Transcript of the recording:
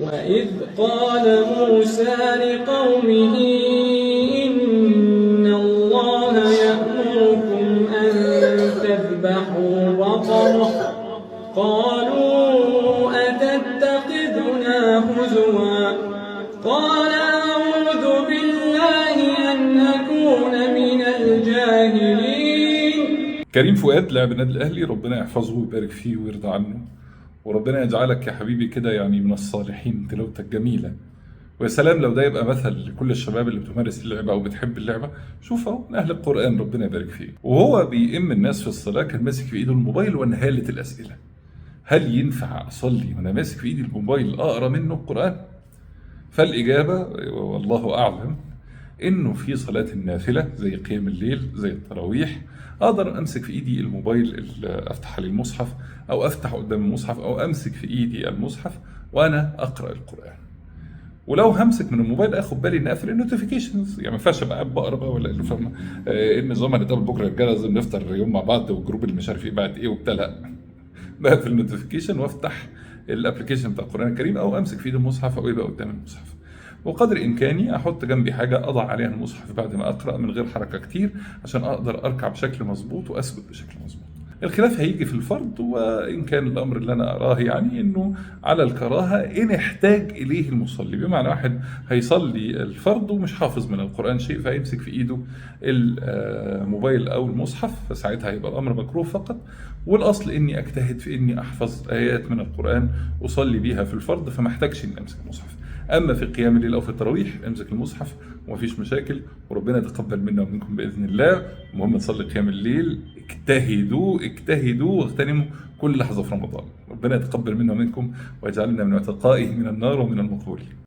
وإذ قال موسى لقومه إن الله يأمركم أن تذبحوا بقرة قالوا أتتخذنا هزوا قال أعوذ بالله أن أكون من الجاهلين. كريم فؤاد لاعب النادي الأهلي، ربنا يحفظه ويبارك فيه ويرضى عنه، وربنا يجعلك يا حبيبي كده يعني من الصالحين، تلاوتك جميلة. ويا سلام لو ده يبقى مثل لكل الشباب اللي بتمارس اللعبة أو بتحب اللعبة. شوف أهو من أهل القرآن، ربنا يبارك فيه. وهو بيئم الناس في الصلاة كان ماسك في إيده الموبايل وانهالت الأسئلة: هل ينفع أصلي وأنا ماسك في إيدي الموبايل أقرأ منه القرآن؟ فالإجابة والله أعلم إنه في صلاة النافلة زي قيام الليل زي التراويح أقدر أمسك في إيدي الموبايل، أفتح عليه المصحف أو أفتح قدام المصحف أو أمسك في إيدي المصحف وأنا أقرأ القرآن. ولو همسك من الموبايل اخد بالي ان اقفل النوتيفيكيشنز، يعني ما ينفعش ابقى قاعد بقرا بقى ولا فاهم ايه النظام، هنتقابل بكره يا رجاله لازم نفطر يوم مع بعض والجروب اللي مش عارف ايه بعد ايه وبتاع. لا، بقفل النوتيفيكيشن وافتح الابلكيشن بتاع القران الكريم او امسك في ايد المصحف او يبقى قدام المصحف. وقدر امكاني احط جنبي حاجه اضع عليها المصحف بعد ما اقرا من غير حركه كتير عشان اقدر اركع بشكل مظبوط واسجد بشكل مظبوط. الخلاف هيجي في الفرض، وإن كان الأمر اللي أنا أراه يعني إنه على الكراهة إن احتاج إليه المصلي، بمعنى واحد هيصلي الفرض ومش حافظ من القرآن شيء فهيمسك في إيده الموبايل أو المصحف، فساعتها هيبقى الأمر مكروه فقط. والأصل إني أجتهد في إني أحفظ آيات من القرآن أصلي بيها في الفرض، فما احتاجش إني أمسك المصحف. أما في قيام الليل أو في التراويح امسك المصحف ومفيش مشاكل، وربنا يتقبل منا ومنكم بإذن الله. المهم نصلي قيام الليل، اجتهدوا واغتنموا كل لحظة في رمضان. ربنا يتقبل منا ومنكم ويجعلنا من عتقائه من النار ومن المقبولين.